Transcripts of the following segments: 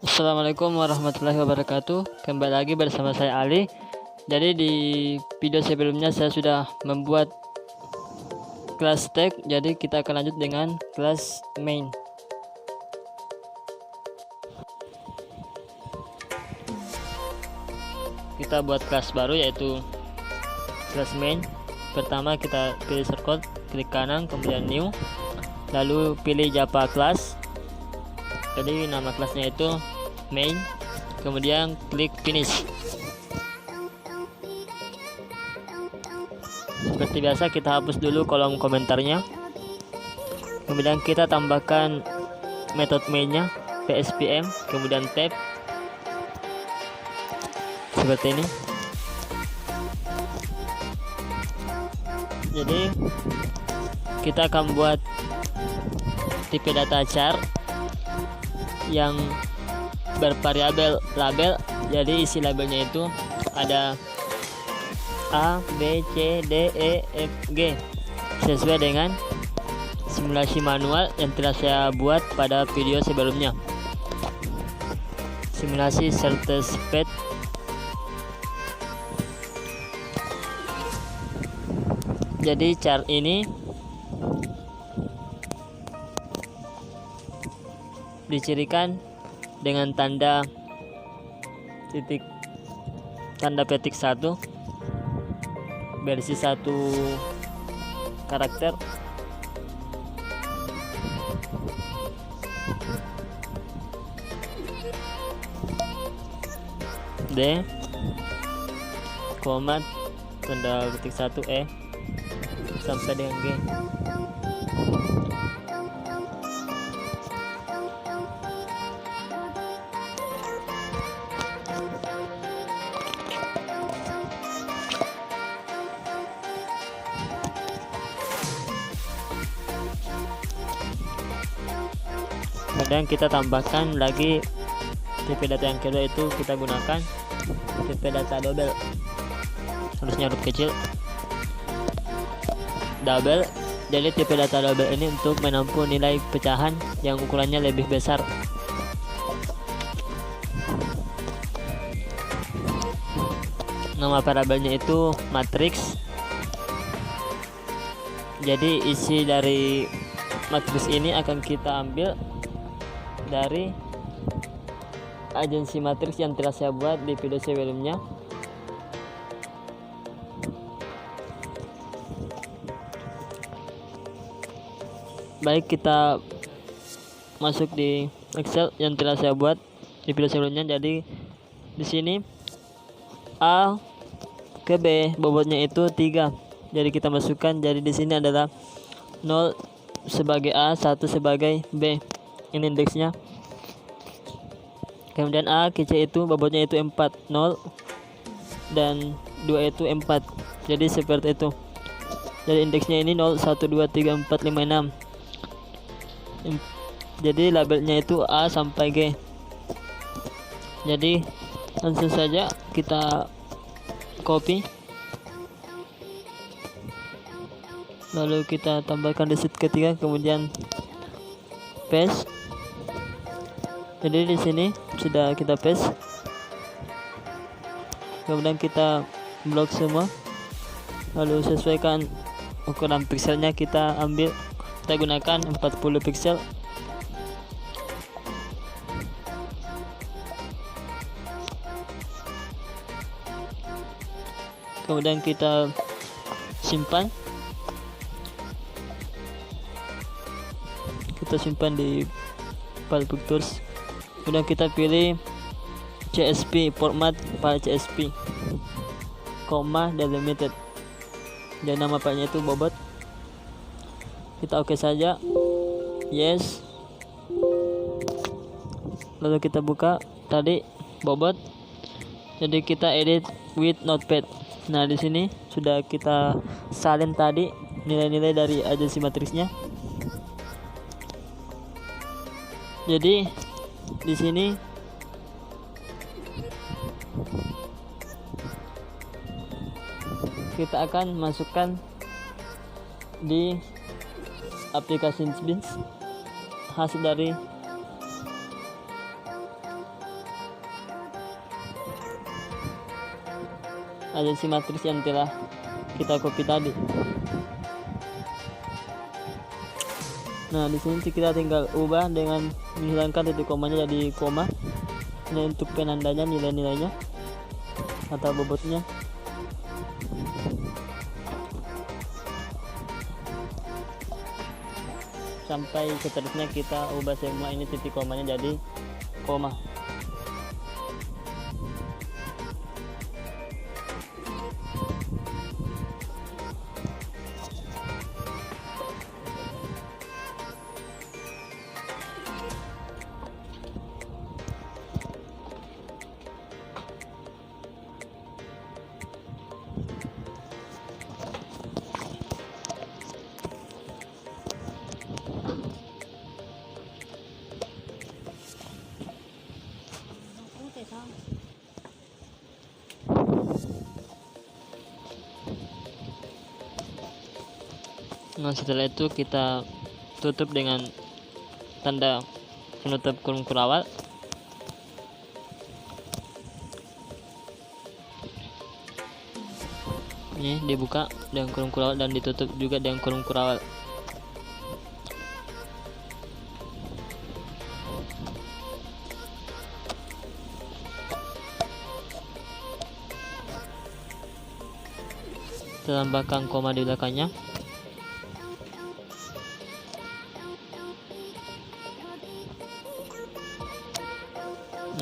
Assalamualaikum warahmatullahi wabarakatuh. Kembali lagi bersama saya Ali. Jadi di video sebelumnya saya sudah membuat kelas tag. Jadi kita akan lanjut dengan kelas main. Kita buat kelas baru yaitu kelas main. Pertama kita pilih shortcut, klik kanan, kemudian new, lalu pilih Java class. Jadi nama kelasnya itu main, kemudian klik finish. Seperti biasa kita hapus dulu kolom komentarnya, kemudian kita tambahkan metode mainnya pspm, kemudian tab seperti ini. Jadi kita akan buat tipe data char yang bervariabel label. Jadi isi labelnya itu ada A, B, C, D, E, F, G sesuai dengan simulasi manual yang telah saya buat pada video sebelumnya, simulasi serta speed. Jadi chart ini dicirikan dengan tanda petik 1 versi 1 karakter, D, koma, tanda petik 1 E sampai dengan G. Kemudian kita tambahkan lagi tipe data yang kedua, itu kita gunakan tipe data double, harusnya huruf kecil double. Jadi tipe data double ini untuk menampung nilai pecahan yang ukurannya lebih besar. Nama variabelnya itu matriks. Jadi isi dari matriks ini akan kita ambil dari agensi matriks yang telah saya buat di video sebelumnya. Baik, kita masuk di Excel yang telah saya buat di video sebelumnya. Jadi di sini A ke B bobotnya itu 3. Jadi kita masukkan, jadi di sini adalah 0 sebagai A, 1 sebagai B. Ini indeksnya. Kemudian A ke C itu bobotnya itu 4, 0 dan 2 itu 4. Jadi seperti itu. Jadi indeksnya ini 0, 1, 2, 3, 4, 5, 6. Jadi labelnya itu A sampai G. Jadi langsung saja kita copy, lalu kita tambahkan di sheet ketiga, kemudian paste. Jadi di sini sudah kita paste, kemudian kita blok semua, lalu sesuaikan ukuran pixelnya. Kita gunakan 40 pixel. Kemudian kita simpan. Kita simpan di file pictures. Kemudian kita pilih CSV, format file CSV, koma delimited, dan nama filenya itu bobot. Kita oke saja, yes. Lalu kita buka tadi bobot. Jadi kita edit with notepad. Nah di sini sudah kita salin tadi nilai-nilai dari agensi matriksnya. Jadi di sini kita akan masukkan di aplikasi Beans hasil dari agensi matris yang telah kita copy tadi. Nah, di sini kita tinggal ubah dengan menghilangkan titik komanya jadi koma. Ini untuk penandanya nilai-nilainya atau bobotnya. Sampai seterusnya kita ubah semua ini titik komanya jadi koma. Nah, setelah itu kita tutup dengan tanda penutup kurung kurawal. Ini dibuka dengan kurung kurawal dan ditutup juga dengan kurung kurawal. Tambahkan koma di belakangnya.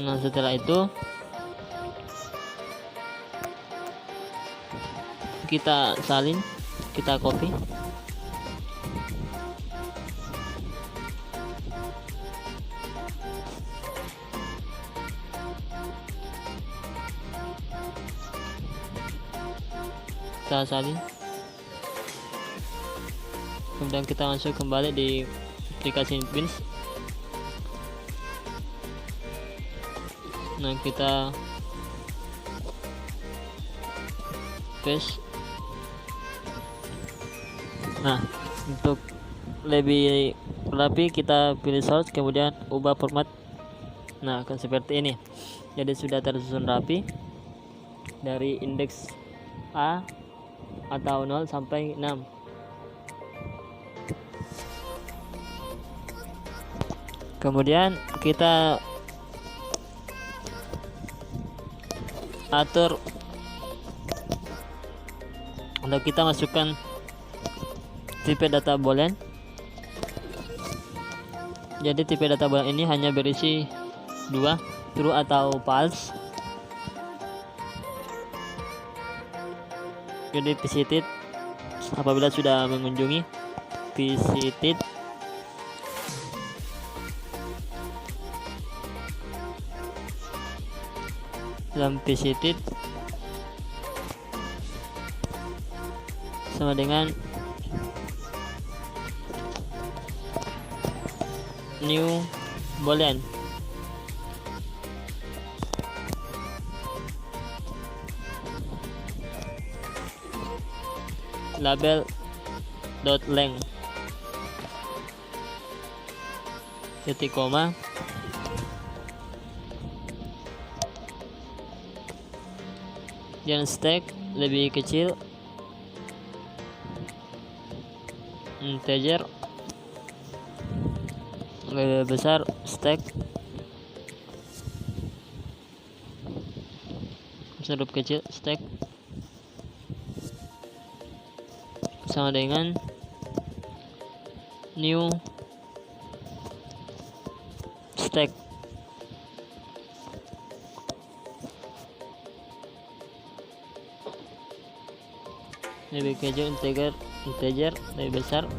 Nah, setelah itu kita salin, kita copy. Kita salin. Kemudian kita masuk kembali di aplikasi Pins. Nah, kita paste. Nah, untuk lebih rapi kita pilih source, kemudian ubah format. Nah, akan seperti ini. Jadi sudah tersusun rapi dari indeks A atau 0 sampai 6. Kemudian kita atur untuk kita masukkan tipe data boolean. Jadi tipe data boolean ini hanya berisi 2, true atau false. Jadi visited apabila sudah mengunjungi, visited dalam visited sama dengan new boolean. Label dot length titik koma dan stack lebih kecil, integer lebih besar, stack huruf kecil, stack sama dengan new stack. Lebih kecil, integer lebih besar,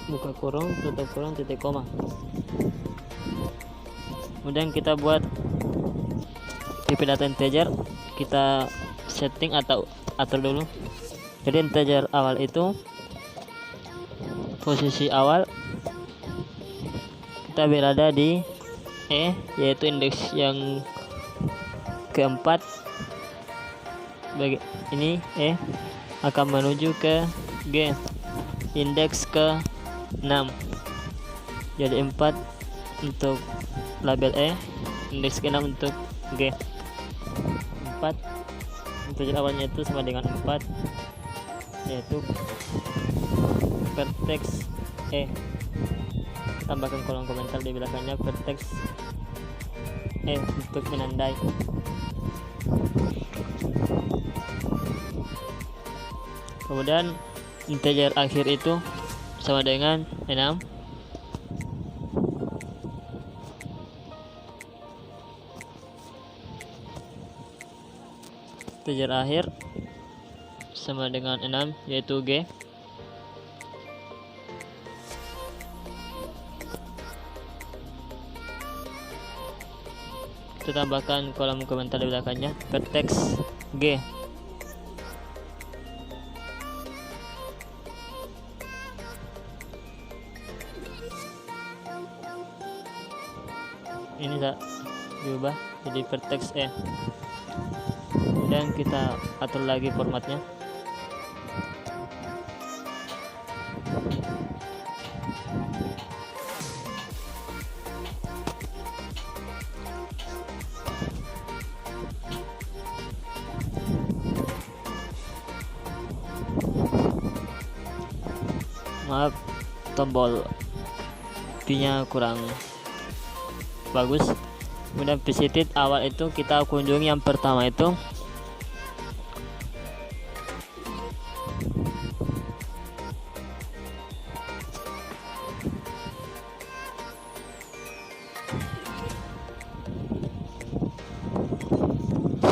buka kurung, tutup kurung, titik koma. Kemudian kita buat tipe data integer, kita setting atau atur dulu. Jadi integer awal itu posisi awal kita berada di E, yaitu indeks yang keempat. Bagi ini E akan menuju ke G, indeks ke 6. Jadi 4 untuk label E, indeks ke 6 untuk G. 4, integer awalnya itu sama dengan 4, yaitu vertex E. Tambahkan kolom komentar di belakangnya vertex E untuk menandai. Kemudian integer akhir itu sama dengan 6. Integer akhir sama dengan 6, yaitu G. Kita tambahkan kolom komentar di belakangnya vertex G. Ini tak diubah jadi vertex E. Kemudian kita atur lagi formatnya. Maaf, tombol P-nya kurang bagus. Kemudian visited awal itu kita kunjungi yang pertama itu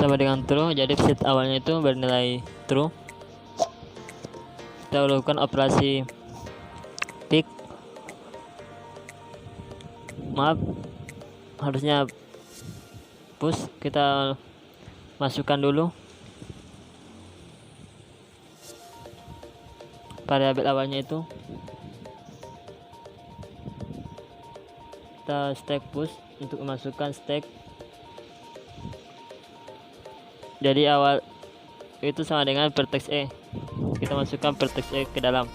sama dengan true, jadi visit awalnya itu bernilai true. Kita lakukan operasi pick, maaf harusnya push. Kita masukkan dulu variabel awalnya itu, kita stack push untuk memasukkan stack. Jadi awal itu sama dengan vertex E, kita masukkan vertex E ke dalam.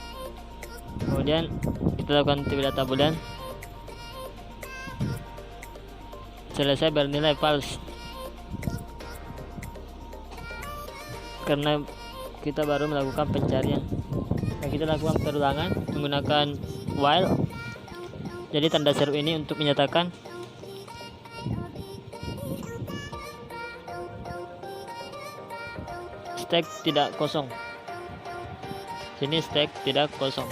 Kemudian kita lakukan tipe data boolean, selesai bernilai false karena kita baru melakukan pencarian. Nah, kita lakukan perulangan menggunakan while. Jadi tanda seru ini untuk menyatakan stack tidak kosong. Sini stack tidak kosong.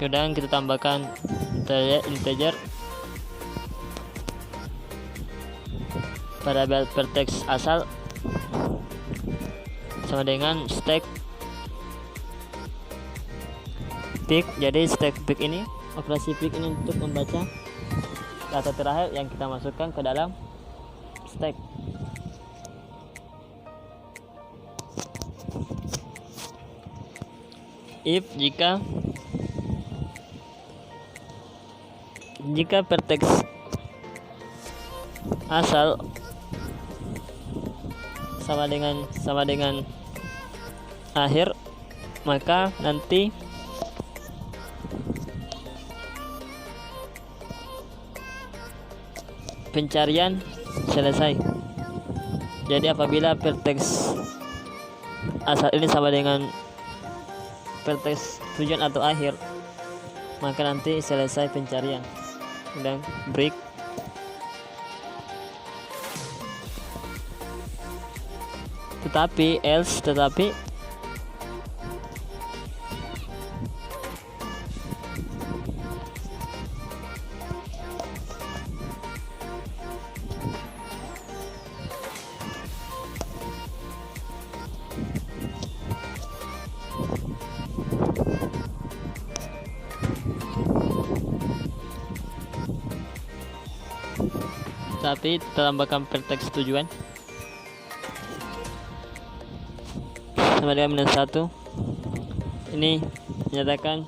Kemudian kita tambahkan integer variabel vertex asal sama dengan stack pick. Jadi stack pick ini, operasi pick ini untuk membaca data terakhir yang kita masukkan ke dalam stack. If jika vertex asal sama dengan akhir, maka nanti pencarian selesai. Jadi apabila vertex asal ini sama dengan vertex tujuan atau akhir, maka nanti selesai pencarian. Dan break. Tetapi tambahkan vertex tujuan sama dengan -1. Ini menyatakan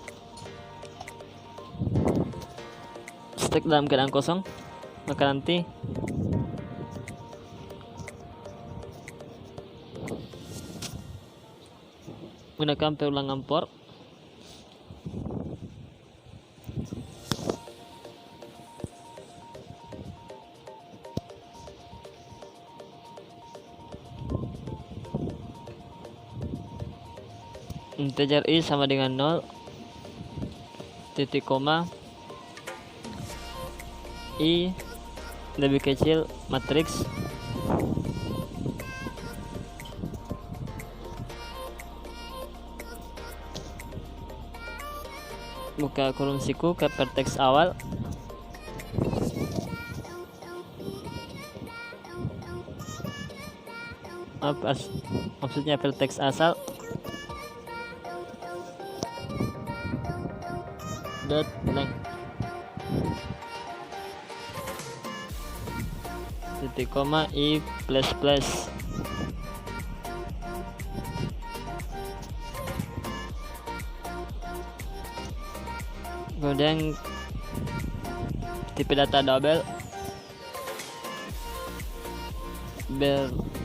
stack dalam keadaan kosong, maka nanti menggunakan perulangan for. Integer i sama dengan 0, titik koma, i lebih kecil matriks buka kolom siku ke vertex awal, maksudnya vertex asal, dot length, titik koma, i plus plus, kemudian tipe data double,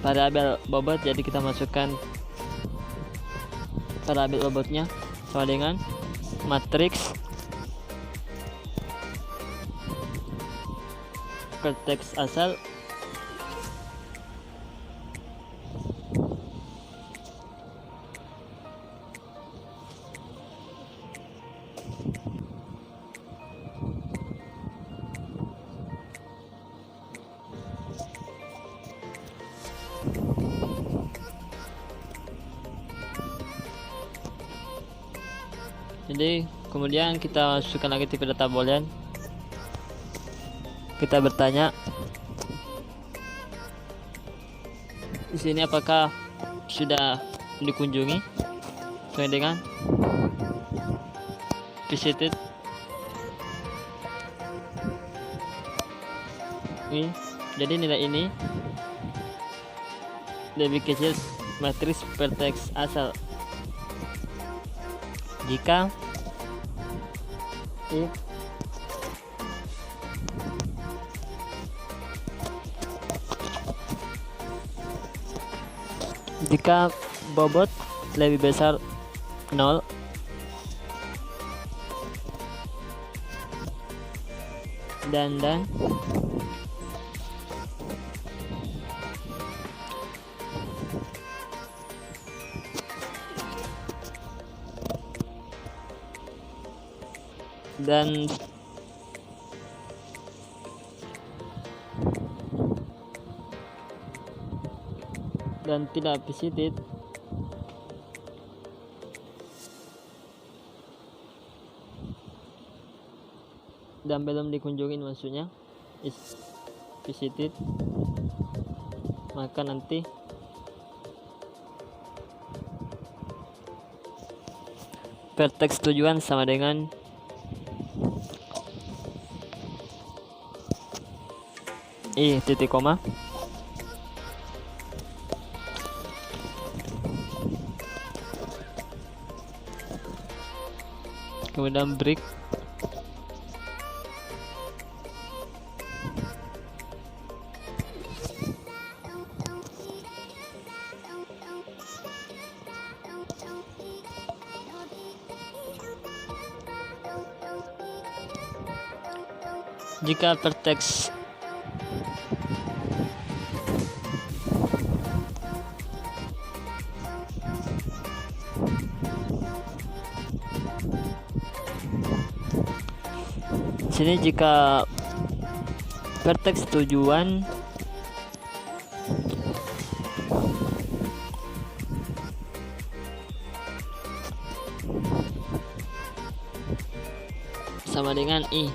variabel bobot, jadi kita masukkan variabel bobotnya sama dengan matriks vertex asal jadi kemudian kita masukkan lagi tipe data boolean. Kita bertanya di sini apakah sudah dikunjungi sesuai dengan visited ini. Jadi nilai ini lebih kecil matriks vertex asal jika jika bobot lebih besar 0 dan tidak visited dan belum dikunjungin, maksudnya is visited, maka nanti vertex tujuan sama dengan i titik koma kemudian break jika vertex sini jika vertex tujuan sama dengan i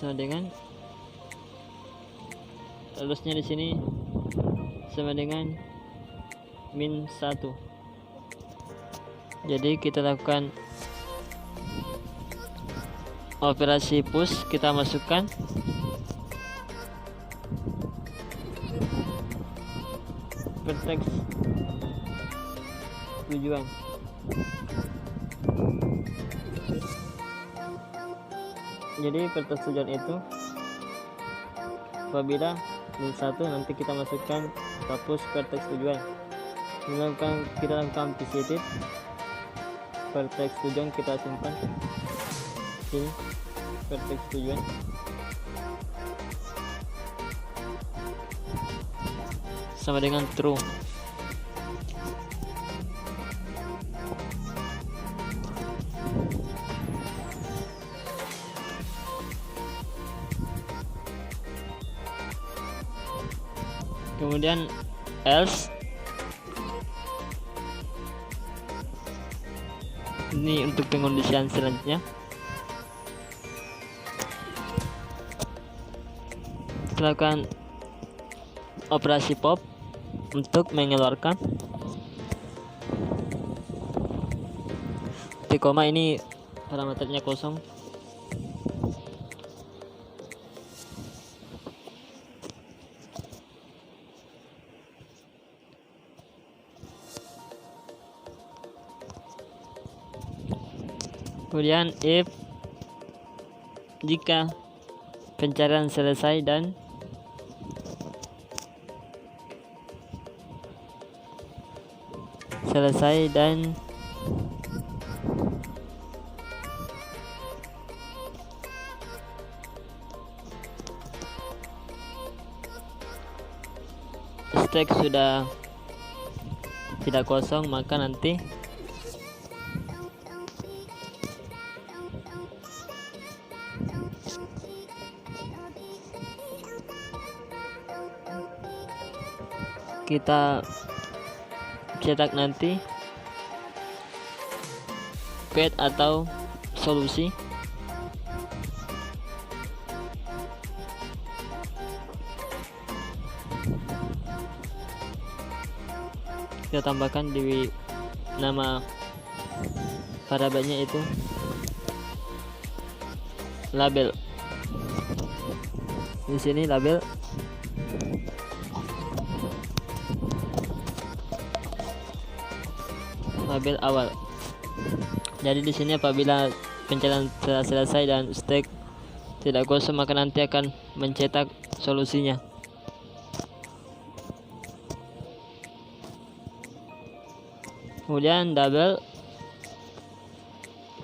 sama dengan lulusnya di sini sama dengan min 1. Jadi kita lakukan operasi push, kita masukkan vertex tujuan Jadi persetujuan itu apabila min 1 nanti kita masukkan hapus vertex tujuan. Kita lakukan visited, vertex tujuan kita simpan sini, vertex tujuan. Sama dengan true. Kemudian else, ini untuk pengondisian selanjutnya. Lakukan operasi pop untuk mengeluarkan titik koma, ini parameternya kosong. Kemudian if jika pencarian selesai dan stack sudah tidak kosong, maka nanti kita cetak nanti path atau solusi. Kita tambahkan di nama variabelnya itu label. Di sini label awal. Jadi di sini apabila pencarian telah selesai dan stack tidak kosong, maka nanti akan mencetak solusinya. Kemudian double,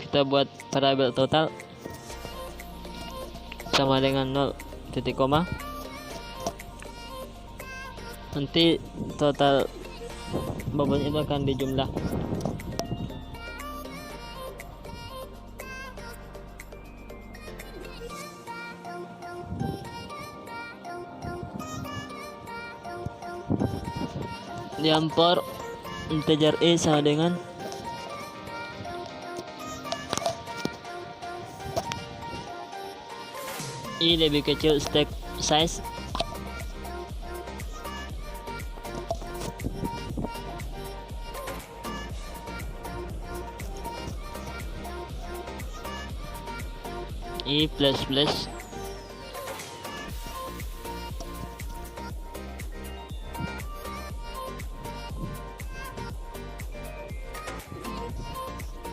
kita buat variabel total sama dengan 0 titik koma. Nanti total bobot itu akan dijumlah. Diampor integer e sama dengan i lebih kecil stack size i plus plus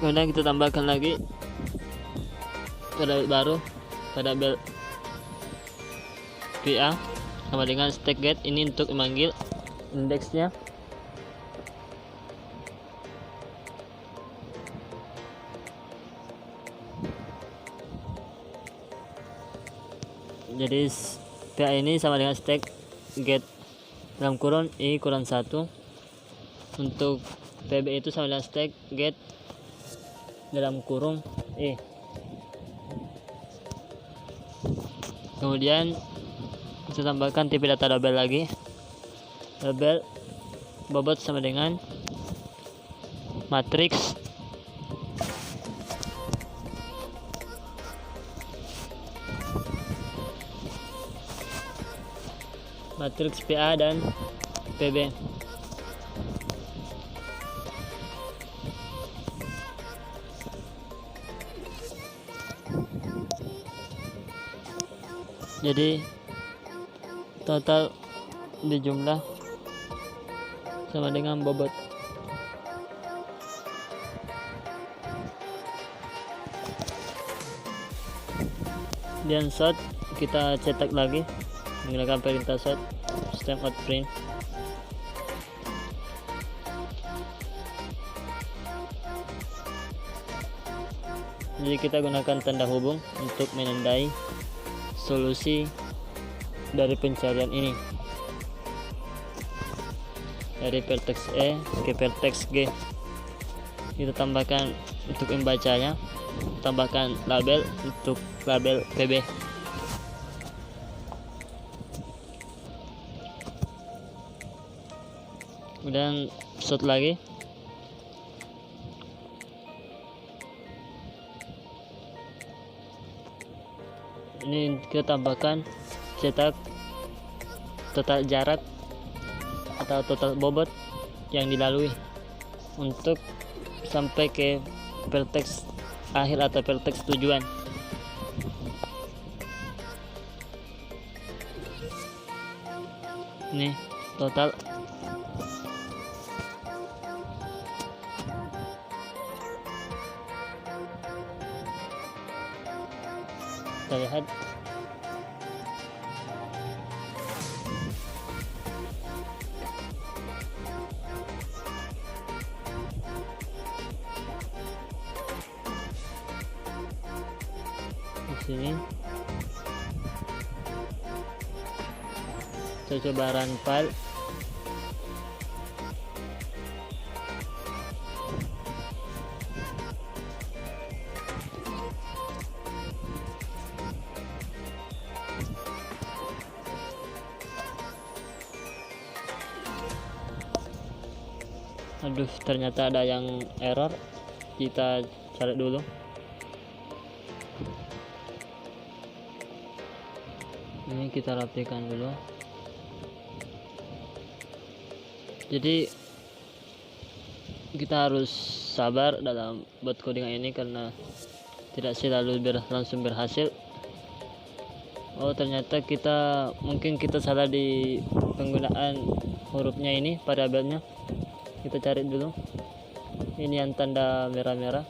kemudian kita tambahkan lagi variabel baru, variabel PA sama dengan stack get, ini untuk memanggil indeksnya. Jadi PA ini sama dengan stack get dalam kurun i kurang 1. Untuk PB itu sama dengan stack get dalam kurung e. Kemudian kita tambahkan tipe data label lagi, label bobot sama dengan matriks PA dan PB. Jadi total dijumlah sama dengan bobot. Kemudian shot kita cetak lagi menggunakan perintah shot stamp out print. Jadi kita gunakan tanda hubung untuk menandai solusi dari pencarian ini, dari vertex E ke vertex G. Kita tambahkan untuk membacanya, tambahkan label untuk label PB. Kemudian shot lagi. Ini kita tambahkan cetak total jarak atau total bobot yang dilalui untuk sampai ke vertex akhir atau vertex tujuan. Ini total. Kita lihat. Di sini saya coba run file. Aduh, ternyata ada yang error. Kita cari dulu. Ini kita rapikan dulu. Jadi kita harus sabar dalam buat codingan ini karena tidak selalu langsung berhasil. Oh, ternyata mungkin kita salah di penggunaan hurufnya ini, variabelnya. Kita cari dulu. Ini yang tanda merah-merah,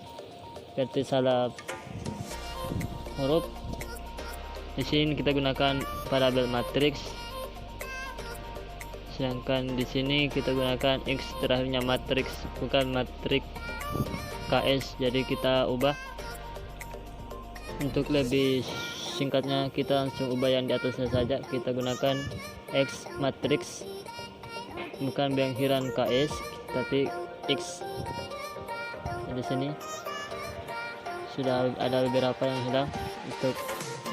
berarti salah huruf. Di sini kita gunakan variabel matrix, sedangkan di sini kita gunakan x terakhirnya matrix, bukan matrix KS. Jadi kita ubah. Untuk lebih singkatnya kita langsung ubah yang di atasnya saja. Kita gunakan x matrix, bukan pengakhiran KS tapi x. Di sini sudah ada beberapa yang hilang untuk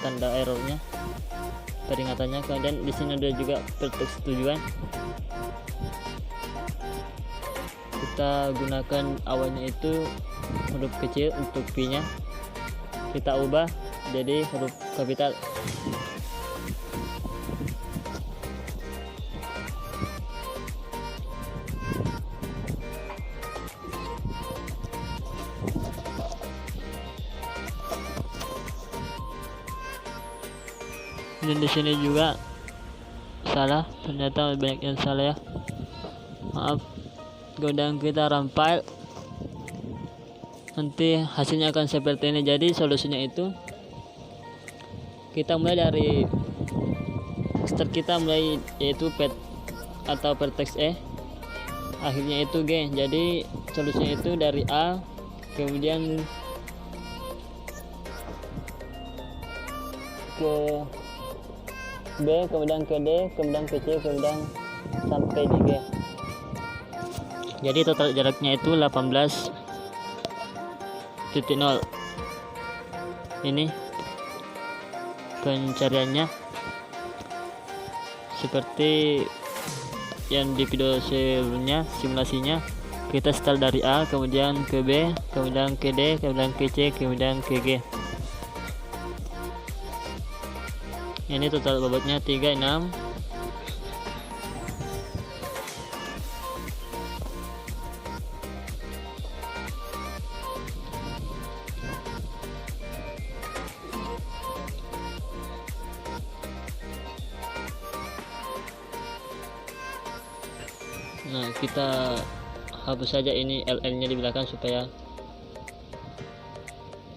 tanda errornya, peringatannya. Kemudian di sini ada juga vertex tujuan. Kita gunakan awalnya itu huruf kecil untuk V nya, kita ubah jadi huruf kapital. Dan di sini juga salah, ternyata banyak yang salah ya, maaf. Kemudian kita run file, nanti hasilnya akan seperti ini. Jadi solusinya itu kita mulai dari start, kita mulai yaitu pet atau vertex E, akhirnya itu G. Jadi solusinya itu dari A, kemudian ke B, kemudian ke D, kemudian ke C, kemudian sampai di G. Jadi total jaraknya itu 18.0. Ini pencariannya seperti yang di video sebelumnya, simulasinya. Kita start dari A, kemudian ke B, kemudian ke D, kemudian ke C, kemudian ke G. Ini total bobotnya 36. Nah, kita hapus saja ini LN nya di belakang supaya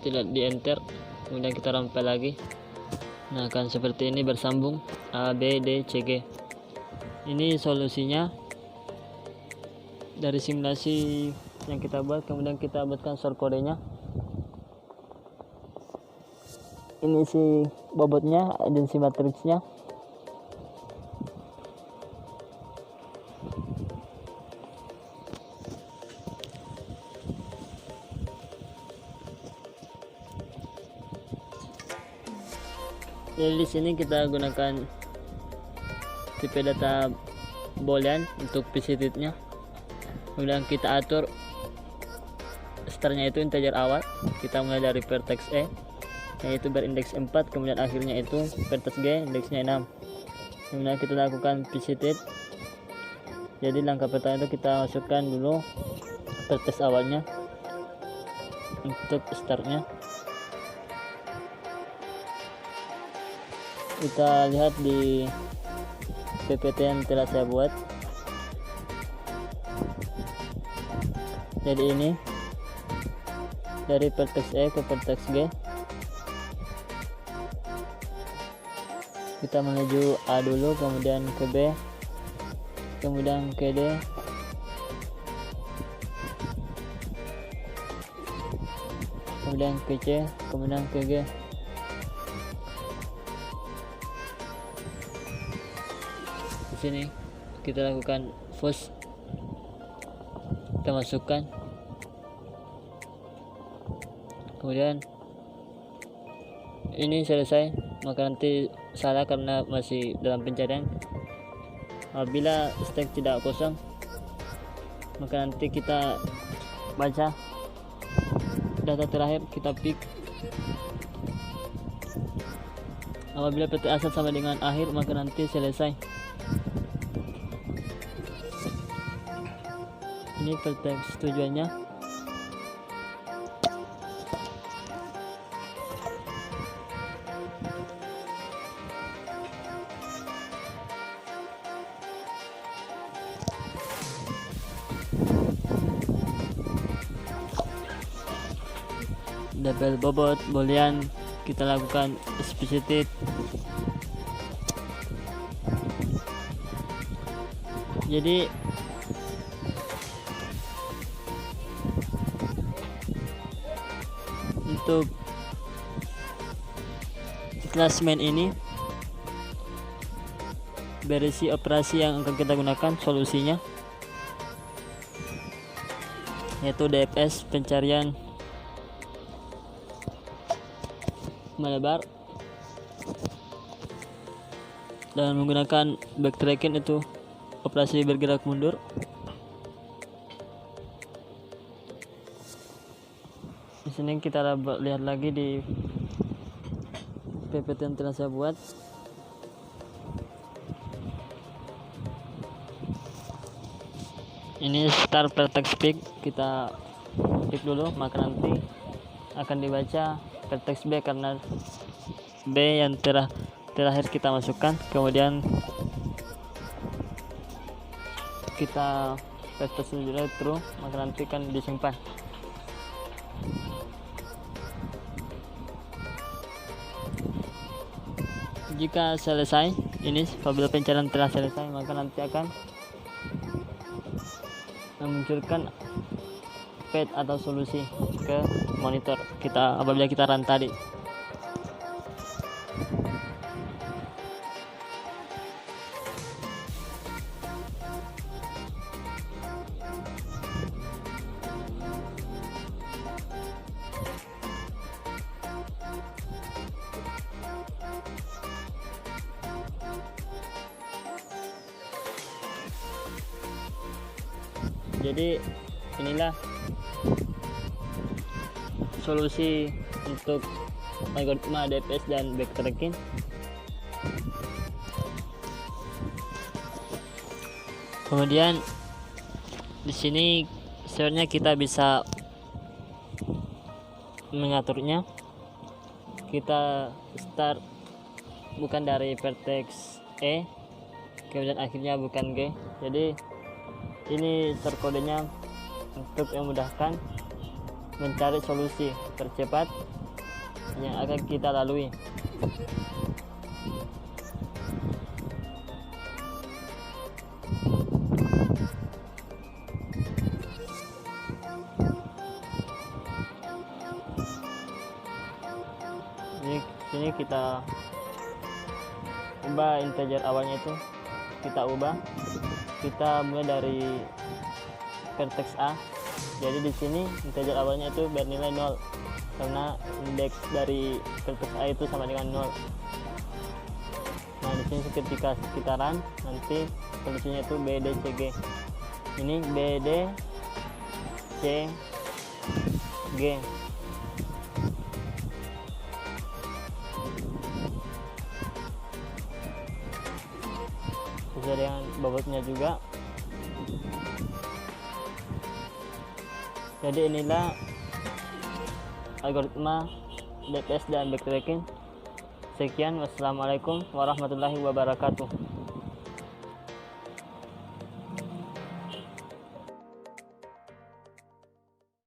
tidak di enter. Kemudian kita rampel lagi. Nah, akan seperti ini bersambung A, B, D, C, G. Ini solusinya dari simulasi yang kita buat, kemudian kita buatkan short kodenya. Ini si bobotnya dan si matriksnya. Jadi di sini kita gunakan tipe data boolean untuk PCT-nya. Kemudian kita atur startnya itu integer awal. Kita mulai dari vertex E, yaitu berindeks 4, kemudian akhirnya itu vertex G, indeksnya 6. Kemudian kita lakukan PCT. Jadi langkah pertama itu kita masukkan dulu vertex awalnya untuk startnya. Kita lihat di PPT yang telah saya buat. Jadi ini dari vertex E ke vertex G, kita menuju A dulu, kemudian ke B, kemudian ke D, kemudian ke C, kemudian ke G. Di sini kita lakukan first, kita masukkan, kemudian ini selesai, maka nanti salah karena masih dalam pencarian. Apabila stack tidak kosong, maka nanti kita baca data terakhir, kita pick. Apabila PT asal sama dengan akhir, maka nanti selesai. Ini vertex tujuannya. Double bobot boolean kita lakukan explicit. Jadi untuk kelas main ini berisi operasi yang akan kita gunakan, solusinya yaitu DFS pencarian melebar dan menggunakan backtracking itu operasi bergerak mundur. Di sini kita lihat lagi di PPT yang telah saya buat. Ini start vertex pick, kita pick dulu, maka nanti akan dibaca vertex B karena B yang terakhir kita masukkan. Kemudian kita vertex dulu true, maka nanti kan disimpan. Jika selesai ini, apabila pencarian telah selesai, maka nanti akan memunculkan path atau solusi ke monitor kita apabila kita run tadi. Jadi inilah solusi untuk algoritma DFS dan backtracking. Kemudian di sini sebenarnya kita bisa mengaturnya. Kita start bukan dari vertex E, kemudian akhirnya bukan G. Jadi ini terkodenya untuk memudahkan mencari solusi tercepat yang akan kita lalui. kita ubah integer awalnya itu, kita mulai dari vertex A. Jadi di sini integer awalnya itu bernilai 0 karena indeks dari vertex A itu sama dengan 0. Nah, di sini ketika kita run, nanti solusinya itu BDCG. Ini BDCG. Sesuai dengan bobotnya juga. Jadi inilah algoritma DPS dan backtracking. Sekian, wassalamualaikum warahmatullahi wabarakatuh.